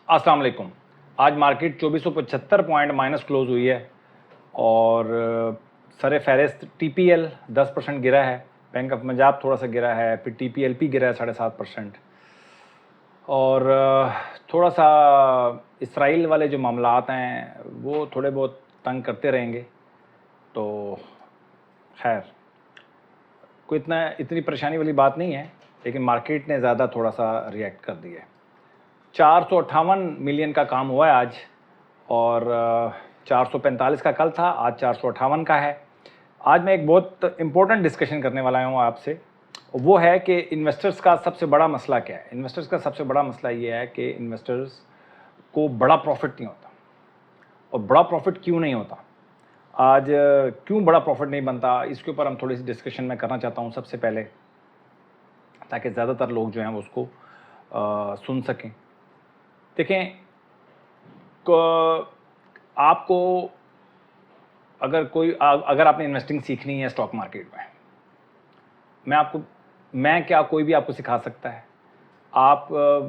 अस्सलाम वालेकुम। आज मार्केट 2475 पॉइंट माइनस क्लोज हुई है और सर फहरिस्त टीपीएल 10% गिरा है, बैंक ऑफ पंजाब थोड़ा सा गिरा है, फिर टीपीएलपी गिरा है 7.5% और थोड़ा सा इसराइल वाले जो मामलात हैं वो थोड़े बहुत तंग करते रहेंगे। तो खैर कोई इतनी परेशानी वाली बात नहीं है, लेकिन मार्केट ने ज़्यादा थोड़ा सा रिएक्ट कर दिया है। 458 मिलियन का काम हुआ है आज और 445 का कल था, आज 458 का है। आज मैं एक बहुत इम्पोर्टेंट डिस्कशन करने वाला हूँ आपसे, वो है कि इन्वेस्टर्स का सबसे बड़ा मसला क्या है। इन्वेस्टर्स का सबसे बड़ा मसला ये है कि इन्वेस्टर्स को बड़ा प्रॉफिट नहीं होता। और बड़ा प्रॉफिट क्यों नहीं होता, आज क्यों बड़ा प्रॉफिट नहीं बनता, इसके ऊपर हम थोड़ी सी डिस्कशन मैं करना चाहता हूँ सबसे पहले, ताकि ज़्यादातर लोग जो हैं वो उसको सुन सकें। देखें, आपको अगर आपने इन्वेस्टिंग सीखनी है स्टॉक मार्केट में, कोई भी आपको सिखा सकता है।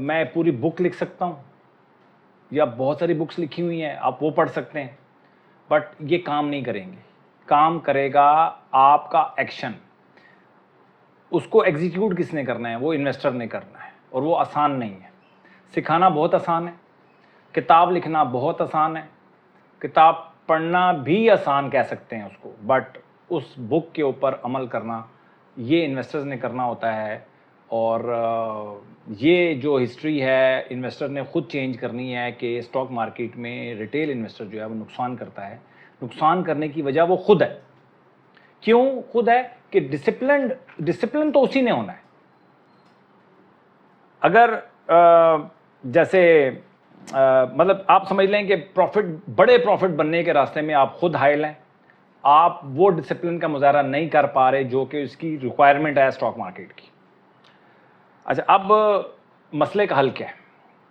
मैं पूरी बुक लिख सकता हूँ या बहुत सारी बुक्स लिखी हुई हैं, आप वो पढ़ सकते हैं, बट ये काम नहीं करेंगे। काम करेगा आपका एक्शन। उसको एग्जीक्यूट किसने करना है? वो इन्वेस्टर ने करना है, और वो आसान नहीं है। सिखाना बहुत आसान है, किताब लिखना बहुत आसान है, किताब पढ़ना भी आसान कह सकते हैं उसको, बट उस बुक के ऊपर अमल करना ये इन्वेस्टर्स ने करना होता है। और ये जो हिस्ट्री है इन्वेस्टर ने ख़ुद चेंज करनी है कि स्टॉक मार्केट में रिटेल इन्वेस्टर जो है वो नुकसान करता है। नुकसान करने की वजह वो खुद है। क्यों खुद है? कि डिसिप्लिन तो उसी ने होना है। अगर जैसे मतलब आप समझ लें कि बड़े प्रॉफिट बनने के रास्ते में आप खुद हाइल हैं, आप वो डिसिप्लिन का मुजाहरा नहीं कर पा रहे जो कि उसकी रिक्वायरमेंट है स्टॉक मार्केट की। अच्छा, अब मसले का हल क्या है?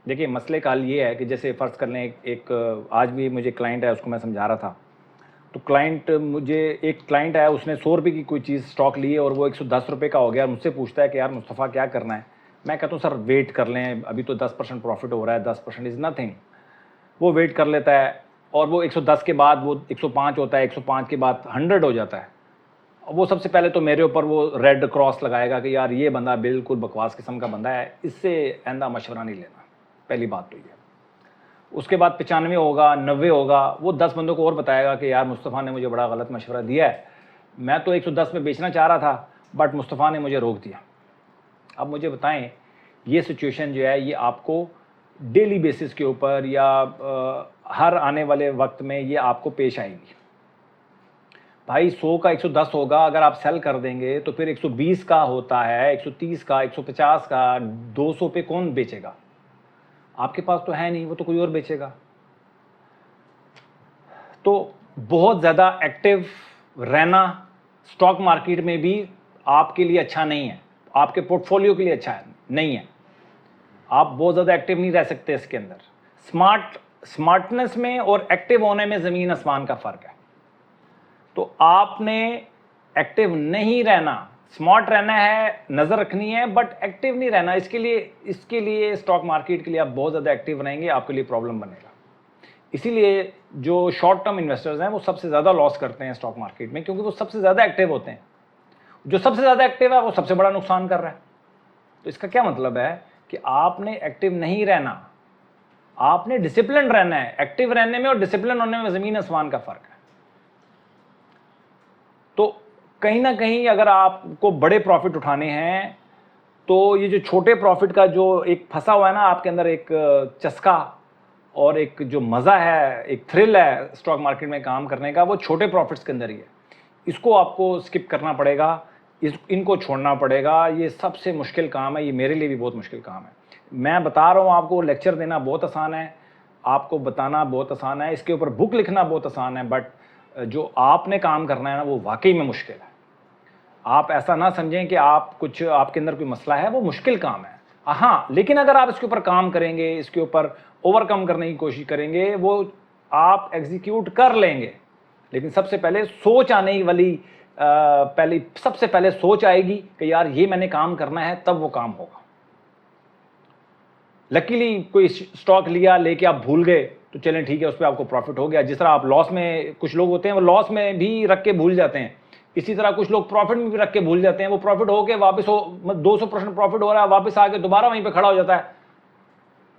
देखिए, मसले का हल ये है कि जैसे फ़र्ज़ कर लें, एक आज भी मुझे क्लाइंट है, उसको मैं समझा रहा था। तो एक क्लाइंट आया, उसने 100 रुपये की कोई चीज़ स्टॉक ली है और वो 110 रुपये का हो गया। मुझसे पूछता है कि यार मुस्तफ़ा क्या करना है? मैं कहता हूँ सर वेट कर लें, अभी तो 10% प्रॉफिट हो रहा है, 10% इज़ नथिंग। वो वेट कर लेता है और वो 110 के बाद वो 105 होता है, 105 के बाद 100 हो जाता है। वो सबसे पहले तो मेरे ऊपर वो रेड क्रॉस लगाएगा कि यार ये बंदा बिल्कुल बकवास किस्म का बंदा है, इससे आइंदा मशवरा नहीं लेना। पहली बात तो ये। उसके बाद 95 होगा, 90 होगा, वो 10 बंदों को और बताएगा कि यार मुस्तफ़ा ने मुझे बड़ा गलत मशवरा दिया है, मैं तो 110 में बेचना चाह रहा था, बट मुस्तफ़ा ने मुझे रोक दिया। अब मुझे बताएं, ये सिचुएशन जो है ये आपको डेली बेसिस के ऊपर या हर आने वाले वक्त में ये आपको पेश आएगी। भाई 100 का 110 होगा, अगर आप सेल कर देंगे तो फिर 120 का होता है, 130 का, 150 का, 200 पे कौन बेचेगा? आपके पास तो है नहीं, वो तो कोई और बेचेगा। तो बहुत ज़्यादा एक्टिव रहना स्टॉक मार्केट में भी आपके लिए अच्छा नहीं है, आपके पोर्टफोलियो के लिए अच्छा नहीं है। आप बहुत ज़्यादा एक्टिव नहीं रह सकते इसके अंदर। स्मार्टनेस में और एक्टिव होने में ज़मीन आसमान का फ़र्क है। तो आपने एक्टिव नहीं रहना, स्मार्ट रहना है, नज़र रखनी है, बट एक्टिव नहीं रहना। इसके लिए स्टॉक मार्केट के लिए आप बहुत ज़्यादा एक्टिव रहेंगे, आपके लिए प्रॉब्लम बनेगा। इसीलिए जो शॉर्ट टर्म इन्वेस्टर्स हैं वो सबसे ज़्यादा लॉस करते हैं स्टॉक मार्केट में, क्योंकि वो सबसे ज़्यादा एक्टिव होते हैं। जो सबसे ज़्यादा एक्टिव है वो सबसे बड़ा नुकसान कर रहा है। तो इसका क्या मतलब है कि आपने एक्टिव नहीं रहना, आपने डिसिप्लिन रहना है। एक्टिव रहने में और डिसिप्लिन होने में ज़मीन आसमान का फ़र्क है। तो कहीं ना कहीं अगर आपको बड़े प्रॉफिट उठाने हैं तो ये जो छोटे प्रॉफिट का जो एक फंसा हुआ है ना आपके अंदर, एक चस्का और एक जो मज़ा है, एक थ्रिल है स्टॉक मार्केट में काम करने का, वो छोटे प्रॉफिट्स के अंदर ही है। इसको आपको स्किप करना पड़ेगा, इनको छोड़ना पड़ेगा। ये सबसे मुश्किल काम है, ये मेरे लिए भी बहुत मुश्किल काम है। मैं बता रहा हूँ आपको, लेक्चर देना बहुत आसान है, आपको बताना बहुत आसान है, इसके ऊपर बुक लिखना बहुत आसान है, बट जो आपने काम करना है ना वो वाकई में मुश्किल है। आप ऐसा ना समझें कि आपके अंदर कोई मसला है, वो मुश्किल काम है। हाँ, लेकिन अगर आप इसके ऊपर काम करेंगे, इसके ऊपर ओवरकम करने की कोशिश करेंगे, वो आप एग्जीक्यूट कर लेंगे। लेकिन सबसे पहले सोच आने वाली सबसे पहले सोच आएगी कि यार ये मैंने काम करना है, तब वो काम होगा। लकीली कोई स्टॉक लिया, लेके आप भूल गए, तो चलें ठीक है, उस पर आपको प्रॉफिट हो गया। जिस तरह आप लॉस में, कुछ लोग होते हैं वो लॉस में भी रख के भूल जाते हैं, इसी तरह कुछ लोग प्रॉफिट में भी रख के भूल जाते हैं। वो प्रॉफिट होके वापस 200% प्रॉफिट हो रहा है, वापस आके दोबारा वहीं पे खड़ा हो जाता है,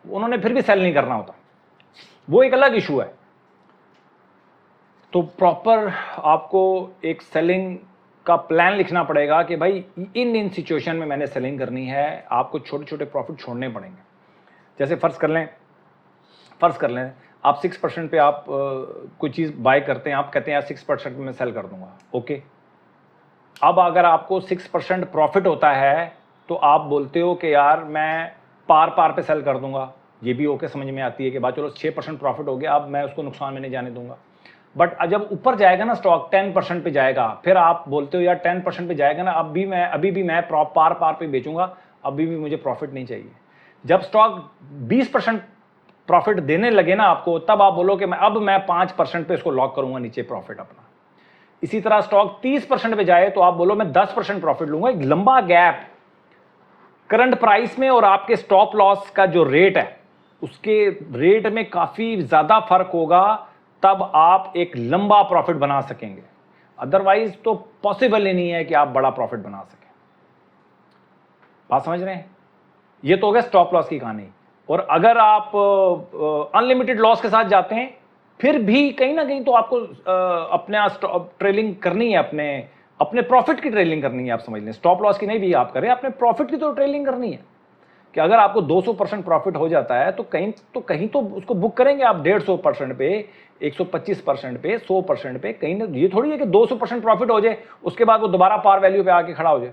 उन्होंने फिर भी सेल नहीं करना होता, वो एक अलग इशू है। तो प्रॉपर आपको एक सेलिंग का प्लान लिखना पड़ेगा कि भाई इन सिचुएशन में मैंने सेलिंग करनी है, आपको छोटे छोटे प्रॉफिट छोड़ने पड़ेंगे। जैसे फ़र्ज़ कर लें आप 6% पे आप कोई चीज़ बाय करते हैं, आप कहते हैं यार 6% में मैं सेल कर दूंगा, ओके। अब अगर आपको 6% प्रॉफिट होता है तो आप बोलते हो कि यार मैं पार पे सेल कर दूंगा, ये भी ओके, समझ में आती है कि बात, चलो 6% प्रॉफिट हो गया, अब मैं उसको नुकसान में नहीं जाने दूंगा। बट जब ऊपर जाएगा ना स्टॉक 10% पे जाएगा, फिर आप बोलते हो यार 10% पे जाएगा ना, अभी भी मैं पार पे बेचूंगा, अभी भी मुझे प्रॉफिट नहीं चाहिए। जब स्टॉक 20% प्रॉफिट देने लगे ना आपको, तब आप बोलो कि मैं 5% पे इसको लॉक करूंगा नीचे प्रॉफिट अपना। इसी तरह स्टॉक 30% पे जाए तो आप बोलो मैं 10% प्रॉफिट लूंगा। एक लंबा गैप करंट प्राइस में और आपके स्टॉप लॉस का जो रेट है, उसके रेट में काफी ज्यादा फर्क होगा, तब आप एक लंबा प्रॉफिट बना सकेंगे। अदरवाइज तो पॉसिबल ही नहीं है कि आप बड़ा प्रॉफिट बना सकें। बात समझ रहे हैं? ये तो हो गया स्टॉप लॉस की कहानी। और अगर आप अनलिमिटेड लॉस के साथ जाते हैं, फिर भी कहीं ना कहीं तो आपको अपने ट्रेलिंग करनी है, अपने प्रॉफिट की ट्रेलिंग करनी है। आप समझ लें, स्टॉप लॉस की नहीं भी आप करें, अपने प्रॉफिट की तो ट्रेलिंग करनी है। कि अगर आपको 200% प्रॉफिट हो जाता है तो कहीं तो उसको बुक करेंगे आप 150% पे, 125% पे, 100% पे। कहीं ना, ये थोड़ी है कि 200% प्रॉफिट हो जाए उसके बाद वो दोबारा पार वैल्यू पे आके खड़ा हो जाए।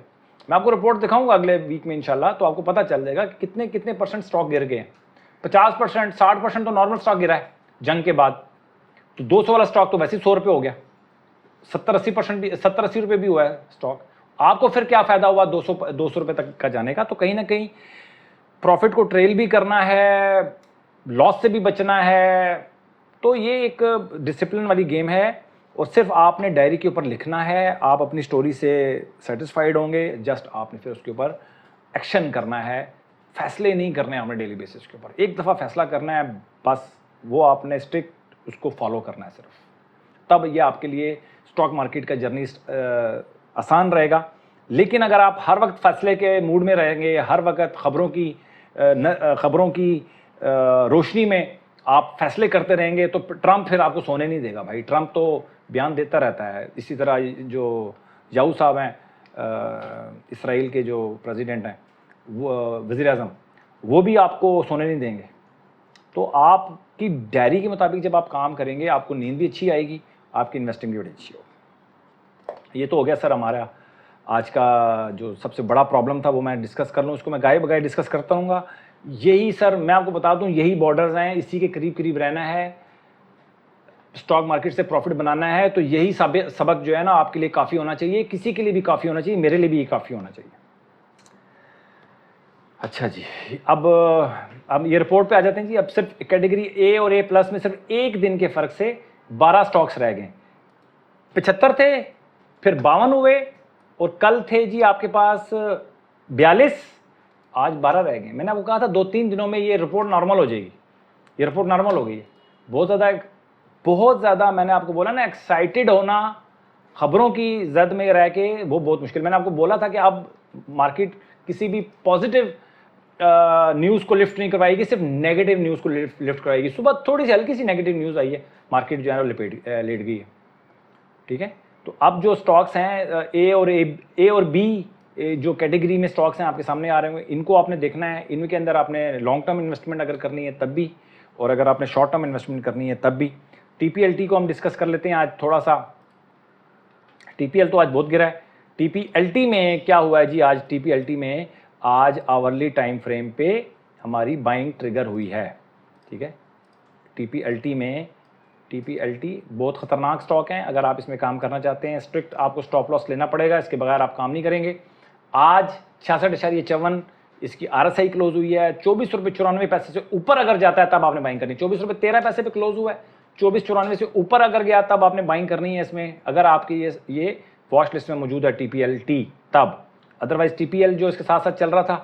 मैं आपको रिपोर्ट दिखाऊंगा अगले वीक में इंशाल्लाह, तो आपको पता चल जाएगा कि कितने कितने परसेंट स्टॉक गिर गए हैं। 50%, 60% तो नॉर्मल स्टॉक गिरा है जंग के बाद। तो 200 वाला स्टॉक तो वैसे 100 रुपये हो गया, 70-80% भी, 70-80 रुपये भी हुआ है स्टॉक। आपको फिर क्या फायदा हुआ 200 रुपये तक का जाने का? तो कहीं ना कहीं प्रॉफिट को ट्रेल भी करना है, लॉस से भी बचना है। तो ये एक डिसिप्लिन वाली गेम है, और सिर्फ आपने डायरी के ऊपर लिखना है। आप अपनी स्टोरी से सेटिस्फाइड होंगे, जस्ट आपने फिर उसके ऊपर एक्शन करना है। फैसले नहीं करने आपने डेली बेसिस के ऊपर, एक दफ़ा फैसला करना है बस, वो आपने स्ट्रिक्ट उसको फॉलो करना है सिर्फ। तब ये आपके लिए स्टॉक मार्केट का जर्नी आसान रहेगा। लेकिन अगर आप हर वक्त फैसले के मूड में रहेंगे, हर वक्त खबरों की रोशनी में आप फैसले करते रहेंगे, तो ट्रंप फिर आपको सोने नहीं देगा भाई। ट्रंप तो बयान देता रहता है। इसी तरह जो याहू साहब हैं, इसराइल के जो प्रेसिडेंट हैं, वो वज़ीर आज़म, वो भी आपको सोने नहीं देंगे। तो आपकी डायरी के मुताबिक जब आप काम करेंगे, आपको नींद भी अच्छी आएगी, आपकी इन्वेस्टिंग भी बड़ी अच्छी होगी। ये तो हो गया सर हमारा आज का जो सबसे बड़ा प्रॉब्लम था, वो मैं डिस्कस कर लूँ, उसको मैं गाये बगाए डिस्कस करता रहूँगा। यही सर मैं आपको बता दूं, यही बॉर्डर्स हैं, इसी के करीब करीब रहना है, स्टॉक मार्केट से प्रॉफिट बनाना है। तो यही सबक जो है ना आपके लिए काफ़ी होना चाहिए, किसी के लिए भी काफ़ी होना चाहिए, मेरे लिए भी ये काफ़ी होना चाहिए। अच्छा जी, अब ये रिपोर्ट पे आ जाते हैं जी। अब सिर्फ कैटेगरी ए और ए प्लस में सिर्फ एक दिन के फ़र्क से 12 स्टॉक्स रह गए। 75 थे, फिर 52 हुए, और कल थे जी आपके पास 42, आज 12 रह गए। मैंने आपको कहा था 2-3 दिनों में ये रिपोर्ट नॉर्मल हो जाएगी। ये रिपोर्ट नॉर्मल हो गई है। बहुत ज़्यादा मैंने आपको बोला ना, एक्साइटेड होना खबरों की जद में रह के वो बहुत मुश्किल। मैंने आपको बोला था कि अब मार्केट किसी भी पॉजिटिव न्यूज़ को लिफ्ट नहीं करवाएगी, सिर्फ नेगेटिव न्यूज़ को लिफ्ट करवाएगी। सुबह थोड़ी सी हल्की सी नेगेटिव न्यूज़ आई है, मार्केट जो है लेट गई है। ठीक है, तो अब जो स्टॉक्स हैं ए और बी जो कैटेगरी में स्टॉक्स हैं आपके सामने आ रहे होंगे, इनको आपने देखना है। इनके अंदर आपने लॉन्ग टर्म इन्वेस्टमेंट अगर करनी है तब भी, और अगर आपने शॉर्ट टर्म इन्वेस्टमेंट करनी है तब भी। टीपीएलटी को हम डिस्कस कर लेते हैं आज थोड़ा सा। टीपीएल तो आज बहुत गिरा है। टीपीएलटी में क्या हुआ है जी? आज टीपीएलटी में आज आवरली टाइम फ्रेम पे हमारी बाइंग ट्रिगर हुई है। ठीक है, टीपीएलटी बहुत ख़तरनाक स्टॉक है। अगर आप इसमें काम करना चाहते हैं, स्ट्रिक्ट आपको स्टॉप लॉस लेना पड़ेगा, इसके बगैर आप काम नहीं करेंगे। आज 66.54 इसकी आरएसआई क्लोज हुई है। 24.94 से ऊपर अगर जाता है तब आपने बाइंग करनी है। 24.13 पे क्लोज हुआ है, 24.94 से ऊपर अगर गया तब आपने बाइंग करनी है इसमें, अगर आपकी ये वॉच लिस्ट में मौजूद है टीपीएलटी तब। अदरवाइज टीपीएल जो इसके साथ साथ चल रहा था,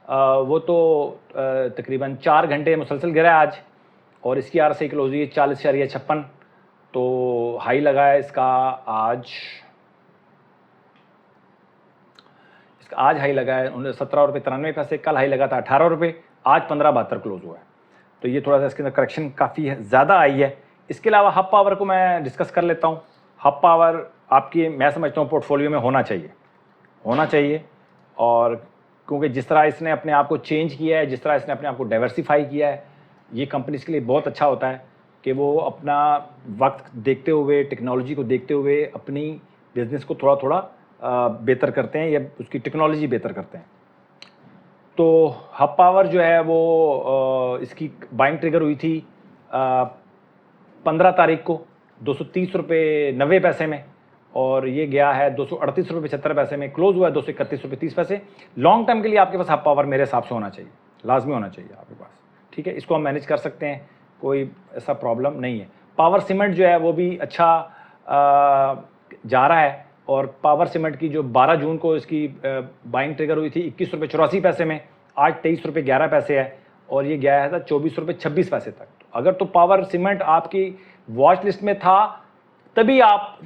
वो तो तकरीबन 4 घंटे मुसलसल गिरा है आज, और इसकी RSI क्लोज हुई है 40.56। तो हाई लगा है इसका आज हाई लगा है 17.93 रुपये, कल हाई लगा था 18 रुपये, आज 15.72 क्लोज हुआ है। तो ये थोड़ा सा इसके अंदर करेक्शन काफ़ी ज़्यादा आई है। इसके अलावा हब पावर को मैं डिस्कस कर लेता हूँ। हब पावर आपकी, मैं समझता हूँ पोर्टफोलियो में होना चाहिए, और क्योंकि जिस तरह इसने अपने आप को चेंज किया है, जिस तरह इसने अपने आप को डाइवर्सिफाई किया है, ये कंपनीज के लिए बहुत अच्छा होता है कि वो अपना वक्त देखते हुए, टेक्नोलॉजी को देखते हुए अपनी बिज़नेस को थोड़ा थोड़ा बेहतर करते हैं या उसकी टेक्नोलॉजी बेहतर करते हैं। तो हब पावर जो है वो इसकी बाइंग ट्रिगर हुई थी 15 तारीख को 230 रुपये 90 पैसे में, और ये गया है 238 रुपये 75 पैसे में, क्लोज हुआ है 231 रुपये 30 पैसे। लॉन्ग टर्म के लिए आपके पास हब पावर मेरे हिसाब से होना चाहिए, लाजमी होना चाहिए आपके पास, ठीक है। इसको हम मैनेज कर सकते हैं, कोई ऐसा प्रॉब्लम नहीं है। पावर सीमेंट जो है वो भी अच्छा जा रहा है, और पावर सीमेंट की जो 12 जून को इसकी बाइंग ट्रिगर हुई थी 21 रुपये 84 पैसे में, आज 23 रुपये 11 पैसे है, और ये गया है था 24 रुपये 26 पैसे तक। तो अगर तो पावर सीमेंट आपकी वॉच लिस्ट में था, तभी आप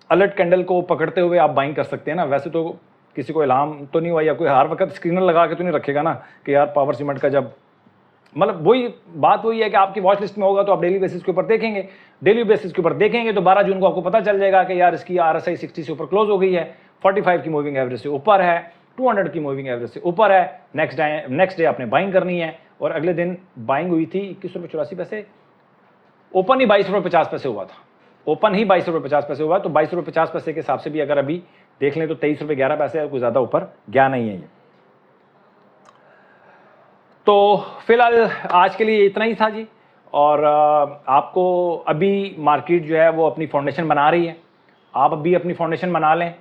अलर्ट कैंडल को पकड़ते हुए आप बाइंग कर सकते हैं ना। वैसे तो किसी को इल्हाम तो नहीं हुआ, या कोई हर वक्त स्क्रीनर लगा के तो नहीं रखेगा ना कि यार पावर सीमेंट का जब, मतलब वही बात वही है कि आपकी वॉच लिस्ट में होगा तो आप डेली बेसिस के ऊपर देखेंगे, तो 12 जून को आपको पता चल जाएगा कि यार इसकी RSI 60 से ऊपर क्लोज हो गई है, 45 की मूविंग एवरेज से ऊपर है, 200 की मूविंग एवरेज से ऊपर है। नेक्स्ट डे आपने बाइंग करनी है, और अगले दिन बाइंग हुई थी 21 रुपये 84 पैसे, ओपन ही 22 रुपये 50 पैसे हुआ था, ओपन ही 22 रुपये 50 पैसे हुआ। तो 22 रुपये 50 पैसे के हिसाब से भी अगर अभी देख लें तो 23 रुपये 11 पैसे है, कोई ज़्यादा ऊपर गया नहीं है ये। तो फिलहाल आज के लिए इतना ही था जी, और आपको अभी मार्केट जो है वो अपनी फाउंडेशन बना रही है, आप अभी अपनी फाउंडेशन बना लें।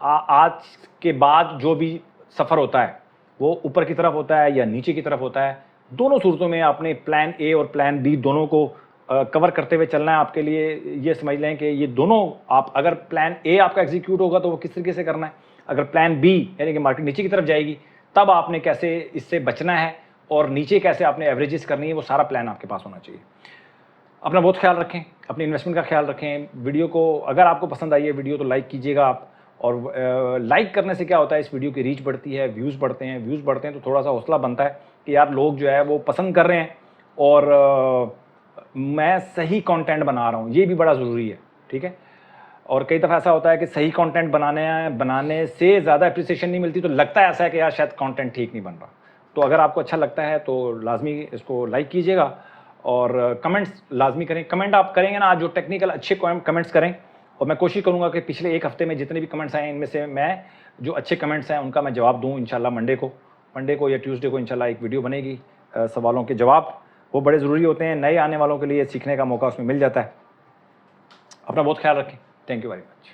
आज के बाद जो भी सफ़र होता है वो ऊपर की तरफ होता है या नीचे की तरफ होता है, दोनों सूरतों में आपने प्लान ए और प्लान बी दोनों को कवर करते हुए चलना है। आपके लिए ये समझ लें कि ये दोनों, आप अगर प्लान ए आपका एग्जीक्यूट होगा तो वो किस तरीके से करना है, अगर प्लान बी यानी कि मार्केट नीचे की तरफ जाएगी तब आपने कैसे इससे बचना है, और नीचे कैसे आपने एवरेजेस करनी है, वो सारा प्लान आपके पास होना चाहिए। अपना बहुत ख्याल रखें, अपनी इन्वेस्टमेंट का ख्याल रखें। वीडियो को अगर आपको पसंद आई है वीडियो तो लाइक कीजिएगा आप, और लाइक करने से क्या होता है, इस वीडियो की रीच बढ़ती है, व्यूज़ बढ़ते हैं तो थोड़ा सा हौसला बनता है कि यार लोग जो है वो पसंद कर रहे हैं, और मैं सही कंटेंट बना रहा हूँ, ये भी बड़ा ज़रूरी है, ठीक है। और कई दफ़ा ऐसा होता है कि सही कंटेंट बनाने से ज़्यादा अप्रिसिएशन नहीं मिलती, तो लगता है ऐसा है कि यार शायद कंटेंट ठीक नहीं बन रहा। तो अगर आपको अच्छा लगता है तो लाजमी इसको लाइक कीजिएगा, और कमेंट्स लाजमी करें। कमेंट आप करेंगे ना, आज जो टेक्निकल अच्छे कमेंट्स करें, और मैं कोशिश करूंगा कि पिछले एक हफ्ते में जितने भी कमेंट्स आए इनमें से मैं जो अच्छे कमेंट्स हैं उनका मैं जवाब दूं इंशाल्लाह। मंडे को या ट्यूसडे को इंशाल्लाह एक वीडियो बनेगी सवालों के जवाब, वो बड़े ज़रूरी होते हैं, नए आने वालों के लिए सीखने का मौका उसमें मिल जाता है। अपना बहुत ख्याल रखें, थैंक यू वेरी मच।